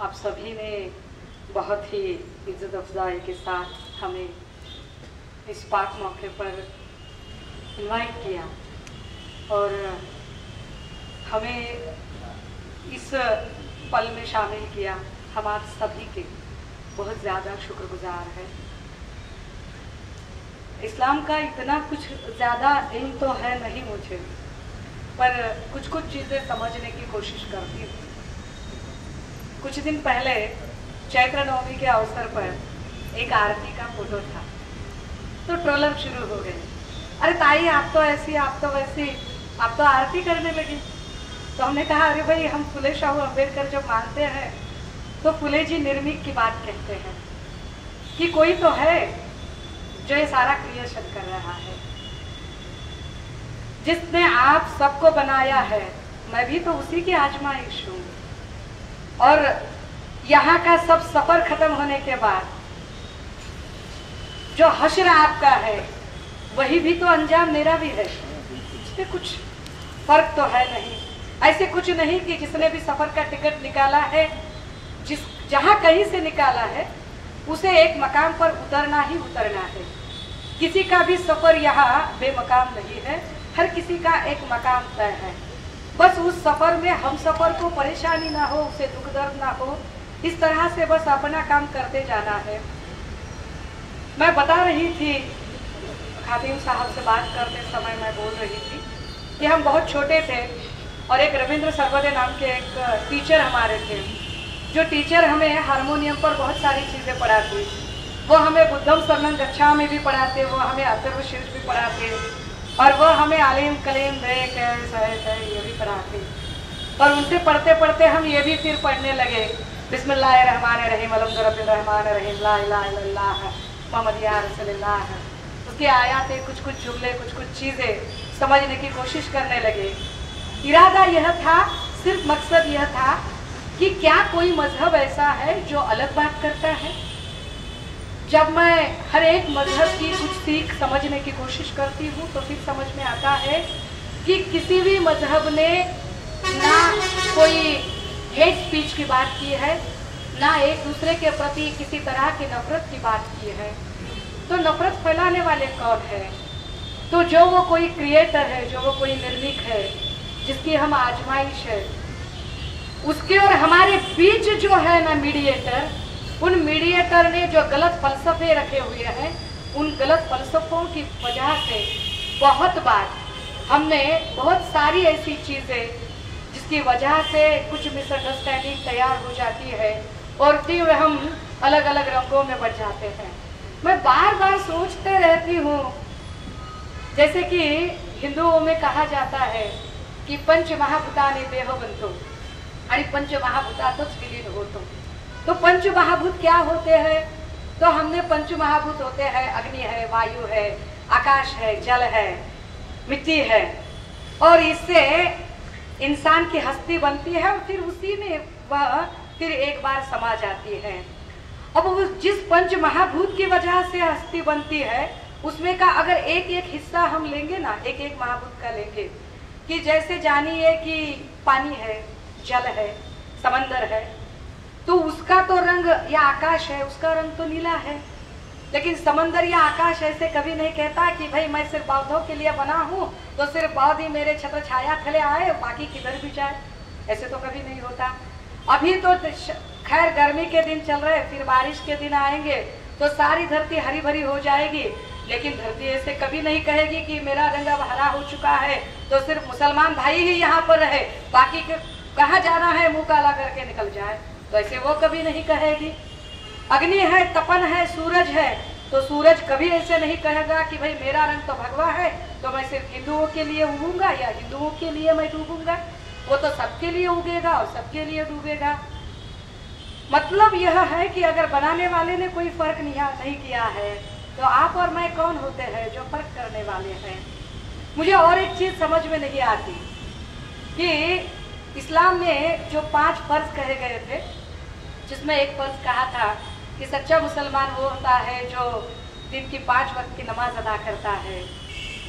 आप सभी ने बहुत ही इज्जत अफजाई के साथ हमें इस पाक मौके पर इनवाइट किया और हमें इस पल में शामिल किया। हम आप सभी के बहुत ज़्यादा शुक्रगुजार हैं। इस्लाम का इतना कुछ ज़्यादा इल्म तो है नहीं मुझे, पर कुछ कुछ चीज़ें समझने की कोशिश करती हूँ। कुछ दिन पहले चैत्र नवमी के अवसर पर एक आरती का फोटो था, तो ट्रोलर शुरू हो गए, अरे ताई आप तो ऐसी, आप तो वैसी, आप तो आरती करने लगी। तो हमने कहा अरे भाई, हम फुले शाहू अम्बेडकर जब मानते हैं तो फुले जी निर्मिक की बात कहते हैं कि कोई तो है जो ये सारा क्रिएशन कर रहा है, जिसने आप सबको बनाया है। मैं भी तो उसी की आजमाइश हूँ। और यहाँ का सब सफर खत्म होने के बाद जो हश्र आपका है, वही भी तो अंजाम मेरा भी है। इसमें कुछ फर्क तो है नहीं। ऐसे कुछ नहीं कि जिसने भी सफर का टिकट निकाला है, जहाँ कहीं से निकाला है, उसे एक मकाम पर उतरना ही उतरना है। किसी का भी सफर यहाँ बेमकाम नहीं है, हर किसी का एक मकाम तय है। बस उस सफर में हम सफर को परेशानी ना हो, उसे दुख दर्द ना हो, इस तरह से बस अपना काम करते जाना है। मैं बता रही थी, खातिम साहब से बात करते समय मैं बोल रही थी कि हम बहुत छोटे थे और एक रविंद्र सर्वदे नाम के एक टीचर हमारे थे, जो टीचर हमें हारमोनियम पर बहुत सारी चीज़ें पढ़ाते। वो हमें बुद्धम शरणं गच्छामि भी पढ़ाते, वो हमें अथर्व शीर्ष भी पढ़ाते, और वो हमें आलिम कलीम ये भी पढ़ाते। और उनसे पढ़ते पढ़ते हम ये भी फिर पढ़ने लगे, बिस्मिल्लाहिर्रहमानिर्रहीम अलहम्दुलिल्लाहिर्रहमानिर्रहीम ला इलाहा इल्लल्लाह मुहम्मद या रसूलुल्लाह। उसके आयातें, कुछ कुछ जुमले, कुछ कुछ चीज़ें समझने की कोशिश करने लगे। इरादा यह था, सिर्फ मकसद यह था कि क्या कोई मजहब ऐसा है जो अलग बात करता है। जब मैं हर एक मजहब की कुछ सीख समझने की कोशिश करती हूँ तो फिर समझ में आता है कि किसी भी मजहब ने ना कोई हेट स्पीच की बात की है, ना एक दूसरे के प्रति किसी तरह की नफरत की बात की है। तो नफरत फैलाने वाले कौन है? तो जो वो कोई क्रिएटर है, जो वो कोई निर्मिक है, जिसकी हम आजमाइश है, उसके और हमारे बीच जो है ना मीडिएटर, उन मीडिएटर ने जो गलत फलसफे रखे हुए हैं, उन गलत फलसफों की वजह से बहुत बार हमने बहुत सारी ऐसी चीज़ें जिसकी वजह से कुछ मिसअंडरस्टैंडिंग तैयार हो जाती है और फिर हम अलग अलग रंगों में बढ़ जाते हैं। मैं बार बार सोचते रहती हूँ, जैसे कि हिंदुओं में कहा जाता है कि पंच महाभूतानि देहो बंतो आणि पंच महाभूतातच विलीन होतो। तो पंच महाभूत क्या होते हैं? तो हमने पंच महाभूत होते हैं, अग्नि है, वायु है, आकाश है, जल है, मिट्टी है, और इससे इंसान की हस्ती बनती है और फिर उसी में वह फिर एक बार समा जाती है। अब उस जिस पंच महाभूत की वजह से हस्ती बनती है, उसमें का अगर एक एक हिस्सा हम लेंगे ना, एक एक महाभूत का लेंगे, कि जैसे जानिए कि पानी है, जल है, समंदर है, तो उसका तो रंग, या आकाश है, उसका रंग तो नीला है। लेकिन समंदर या आकाश ऐसे कभी नहीं कहता कि भाई मैं सिर्फ पौधों के लिए बना हूँ, तो सिर्फ पौध ही मेरे छत्र छाया थले आए, बाकी किधर भी जाए। ऐसे तो कभी नहीं होता। अभी तो खैर गर्मी के दिन चल रहे, फिर बारिश के दिन आएंगे तो सारी धरती हरी भरी हो जाएगी। लेकिन धरती ऐसे कभी नहीं कहेगी कि मेरा रंग अब हरा हो चुका है तो सिर्फ मुसलमान भाई ही यहाँ पर रहे, बाकी कहाँ जाना है मुंह काला करके निकल जाए, तो ऐसे वो कभी नहीं कहेगी। अग्नि है, तपन है, सूरज है, तो सूरज कभी ऐसे नहीं कहेगा कि भाई मेरा रंग तो भगवा है तो मैं सिर्फ हिंदुओं के लिए उगूंगा या हिंदुओं के लिए मैं डूबूंगा। वो तो सबके लिए उगेगा और सबके लिए डूबेगा। मतलब यह है कि अगर बनाने वाले ने कोई फर्क नहीं किया है, तो आप और मैं कौन होते हैं जो फर्क करने वाले हैं। मुझे और एक चीज समझ में नहीं आती कि इस्लाम में जो 5 फर्ज कहे गए थे, जिसमें एक फर्ज कहा था कि सच्चा मुसलमान वो होता है जो दिन की 5 वक्त की नमाज अदा करता है,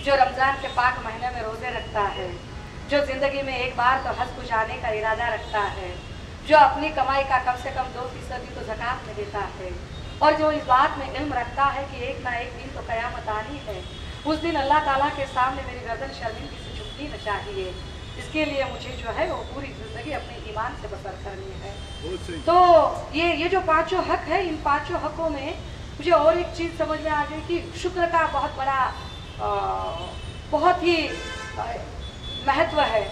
जो रमज़ान के पाक महीने में रोज़े रखता है, जो ज़िंदगी में एक बार तो हज को जाने का इरादा रखता है, जो अपनी कमाई का कम से कम 2% तो ज़कात में देता है, और जो इस बात में इल्म रखता है कि एक ना एक दिन तो क़यामत आनी है, उस दिन अल्लाह ताला के सामने मेरी गर्दन शर्मिंदगी से झुकनी न चाहिए, इसके लिए मुझे जो है वो पूरी ज़िंदगी अपने ईमान से बसर करनी है। तो ये जो पांचों हक है, इन पांचों हकों में मुझे और एक चीज़ समझ में आ गई कि शुक्र का बहुत बड़ा बहुत ही महत्व है।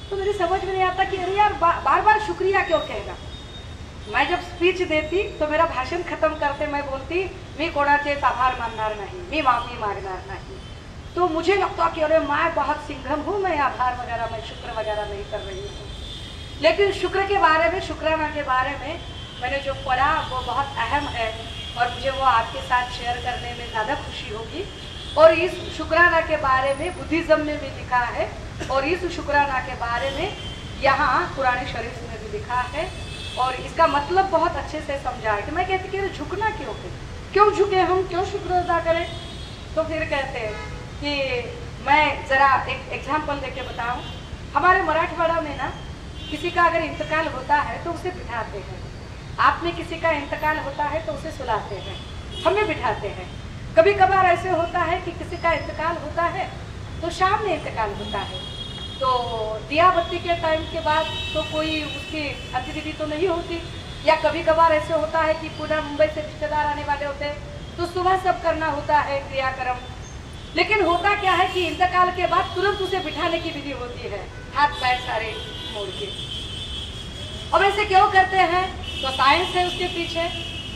तो मेरी समझ में नहीं आता कि अरे यार बार बार शुक्रिया क्यों कहेगा। मैं जब स्पीच देती तो मेरा भाषण खत्म करते मैं बोलती मी कोणाचे आभार मानणार नहीं, मी माफी मांगणार नहीं। तो मुझे लगता कि अरे मैं बहुत सिंघम हूँ, मैं आभार वगैरह मैं शुक्र वगैरह नहीं कर रही हूँ। लेकिन शुक्र के बारे में, शुक्राना के बारे में मैंने जो पढ़ा वो बहुत अहम है और मुझे वो आपके साथ शेयर करने में ज़्यादा खुशी होगी। और इस शुक्राना के बारे में बुद्धिज़्म में भी लिखा है और इस शुक्राना के बारे में यहाँ कुरान शरीफ में भी लिखा है और इसका मतलब बहुत अच्छे से समझा है। कि मैं कहती कि झुकना क्यों है, क्यों झुके हम, क्यों शुक्र अदा करें। तो फिर कहते हैं कि मैं ज़रा एक एग्जाम्पल देके बताऊँ। हमारे मराठवाड़ा में ना किसी का अगर इंतकाल होता है तो उसे बिठाते हैं, आप में किसी का इंतकाल होता है तो उसे सुलाते हैं, हमें बिठाते हैं। कभी कभार ऐसे होता है कि किसी का इंतकाल होता है तो शाम में इंतकाल होता है, तो दिया बत्ती के टाइम के बाद तो कोई उसकी गतिविधि तो नहीं होती, या कभी कभार ऐसे होता है कि पूरा मुंबई से रिश्तेदार आने वाले होते हैं तो सुबह सब करना होता है क्रियाक्रम। लेकिन होता क्या है कि इंतकाल के बाद तुरंत उसे बिठाने की विधि होती है, हाथ पैर सारे मोड़ के। अब ऐसे क्यों करते हैं? तो साइंस है उसके पीछे,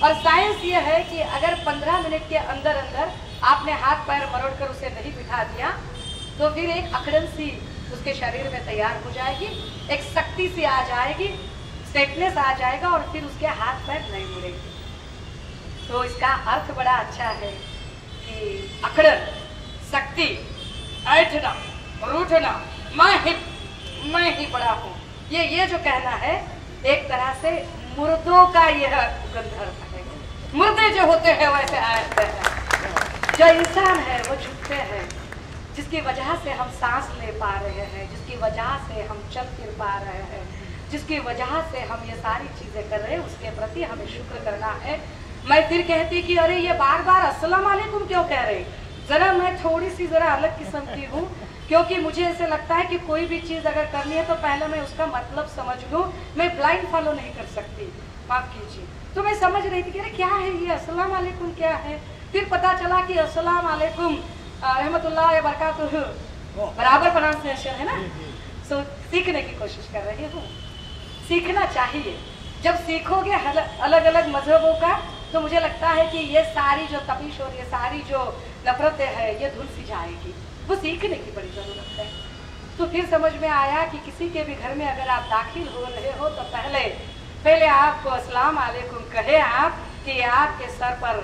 और साइंस ये है कि अगर 15 मिनट के अंदर अंदर आपने हाथ पैर मरोड़ कर उसे नहीं बिठा दिया तो फिर एक अकड़न सी उसके शरीर में तैयार हो जाएगी, एक शक्ति सी आ जाएगी, स्ट्रेटनेस आ जाएगा और फिर उसके हाथ पैर नहीं मुड़ेंगे। तो इसका अर्थ बड़ा अच्छा है कि अकड़न, शक्ति, ऐठना, रूठना, मैं ही बड़ा हूँ, ये जो कहना है एक तरह से मुर्दों का यह गंधर्व है। मुर्दे जो होते हैं वैसे आते हैं, जो इंसान है वो झुकते हैं, जिसकी वजह से हम सांस ले पा रहे हैं, जिसकी वजह से हम चल फिर पा रहे हैं, जिसकी वजह से हम ये सारी चीजें कर रहे हैं, उसके प्रति हमें शुक्र करना है। मैं फिर कहती कि अरे ये बार बार अस्सलाम वालेकुम क्यों कह रहे। जरा मैं थोड़ी सी जरा अलग किस्म की हूँ, क्योंकि मुझे ऐसे लगता है कि कोई भी चीज़ अगर करनी है तो पहले मैं उसका मतलब समझ लूँ, मैं ब्लाइंड फॉलो नहीं कर सकती, माफ़ कीजिए। तो मैं समझ रही थी कि अरे क्या है ये अस्सलाम वालेकुम क्या है। फिर पता चला कि अस्सलाम वालेकुम रहमतुल्लाह बरकातुहू बराबर प्रोनाउंसिएशन है ना। सो सीखने की कोशिश कर रही हूँ, सीखना चाहिए। जब सीखोगे अलग अलग मजहबों का तो मुझे लगता है कि ये सारी जो तपिश और ये सारी जो नफरतें हैं ये धुल सी जाएगी। वो सीखने की बड़ी ज़रूरत है। तो फिर समझ में आया कि किसी के भी घर में अगर आप दाखिल हो रहे हो तो पहले आपको अस्सलाम वालेकुम कहे आप कि आपके सर पर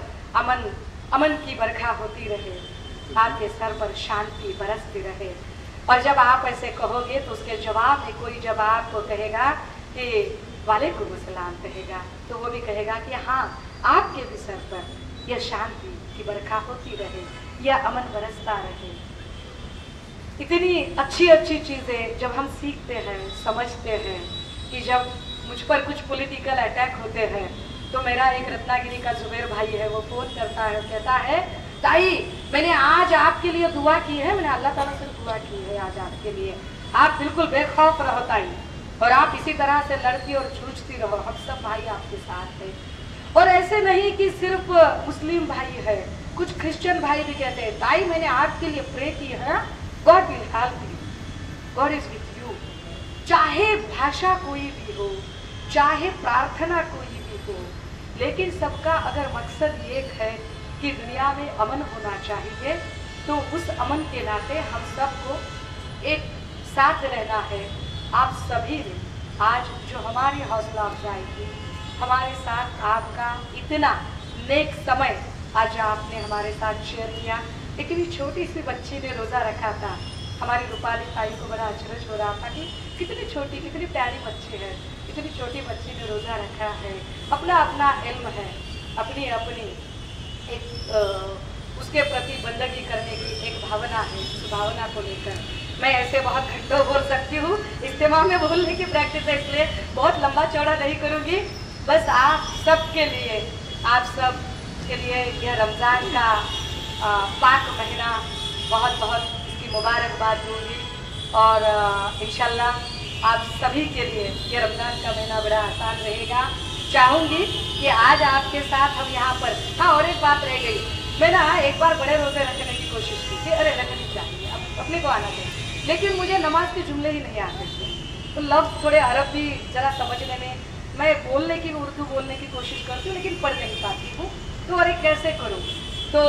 अमन की बरखा होती रहे, आपके सर पर शांति बरसती रहे। और जब आप ऐसे कहोगे तो उसके जवाब में कोई जब आपको कहेगा कि वालेकुम अस्सलाम कहेगा तो वो भी कहेगा कि हाँ आपके भी सर पर यह शांति की बरखा होती रहे, यह अमन बरसता रहे। इतनी अच्छी अच्छी चीज़ें जब हम सीखते हैं, समझते हैं कि जब मुझ पर कुछ पॉलिटिकल अटैक होते हैं तो मेरा एक रत्नागिरी का जुबैर भाई है, वो फ़ोन करता है, कहता है ताई मैंने आज आपके लिए दुआ की है, मैंने अल्लाह ताला से दुआ की है आज आपके लिए, आप बिल्कुल बेखौफ रहो ताई, और आप इसी तरह से लड़ती और जूझती रहो, हम सब भाई आपके साथ हैं। और ऐसे नहीं कि सिर्फ मुस्लिम भाई है, कुछ क्रिश्चियन भाई भी कहते हैं ताई मैंने आपके लिए प्रे की है, God will help you, God is with you. चाहे भाषा कोई भी हो, चाहे प्रार्थना कोई भी हो, लेकिन सबका अगर मकसद एक है कि दुनिया में अमन होना चाहिए तो उस अमन के नाते हम सबको एक साथ रहना है। आप सभी ने आज जो हमारी हौसला अफजाई की, हमारे साथ आपका इतना नेक समय आज आपने हमारे साथ शेयर किया। इतनी छोटी सी बच्ची ने रोज़ा रखा था, हमारी रूपाली ताई को बड़ा अचरज हो रहा था कि कितनी छोटी कितनी प्यारी बच्ची है, इतनी छोटी बच्ची ने रोज़ा रखा है। अपना अपना इल्म है, अपनी अपनी एक उसके प्रति बंदगी करने की एक भावना है, उस भावना को लेकर मैं ऐसे बहुत घंटों बोल सकती हूँ, इज्तिमा में बोलने की प्रैक्टिस है, इसलिए बहुत लंबा चौड़ा नहीं करूँगी। बस आप सब के लिए, आप सब के लिए यह रमज़ान का पाक महीना बहुत बहुत इसकी मुबारकबाद दूँगी। और इंशाल्लाह आप सभी के लिए ये रमज़ान का महीना बड़ा आसान रहेगा। चाहूँगी कि आज आपके साथ हम यहाँ पर, हाँ और एक बात रह गई, मैं ना एक बार बड़े रोज़े रखने की कोशिश की थी, अरे रखनी चाहिए, अब अपने को आना चाहिए, लेकिन मुझे नमाज के जुमले ही नहीं आते थे। तो लफ्ज़ थोड़े अरब भी ज़रा समझने में, मैं बोलने की, उर्दू बोलने की कोशिश करती हूँ लेकिन पढ़ नहीं पाती हूँ, तो अरे कैसे करूँ। तो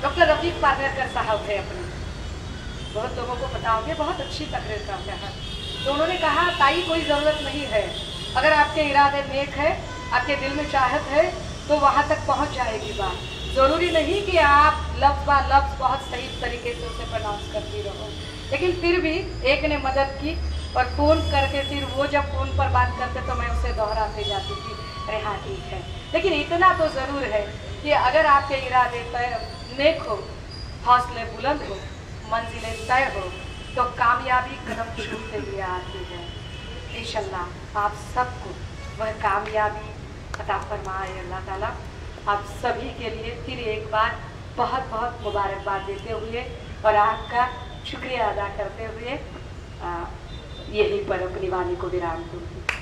डॉक्टर रफीक पार्नेकर साहब है अपने, बहुत लोगों को पता होंगे, बहुत अच्छी तकरीर करते हैं। तो उन्होंने कहा ताई कोई ज़रूरत नहीं है, अगर आपके इरादे नेक है, आपके दिल में चाहत है तो वहाँ तक पहुँच जाएगी बात। ज़रूरी नहीं कि आप लफ्ज़ बा लफ्ज़ बहुत सही तरीके से उसे प्रोनाउंस करती रहो, लेकिन फिर भी एक ने मदद की और फ़ोन करके फिर वो जब फ़ोन पर बात करते तो मैं उसे दोहराते जाती थी, अरे हाँ ठीक है। लेकिन इतना तो ज़रूर है कि अगर आपके इरादे नेक हो, हौसले बुलंद हो, मंजिलें तय हो, तो कामयाबी कदम चूमते हुए आती है। इंशाल्लाह आप सबको वह कामयाबी अता फरमाए अल्लाह ताला। आप सभी के लिए फिर एक बार बहुत बहुत मुबारकबाद देते हुए और आपका शुक्रिया अदा करते हुए यहीं पर अपनी वाणी को विराम दूँगी।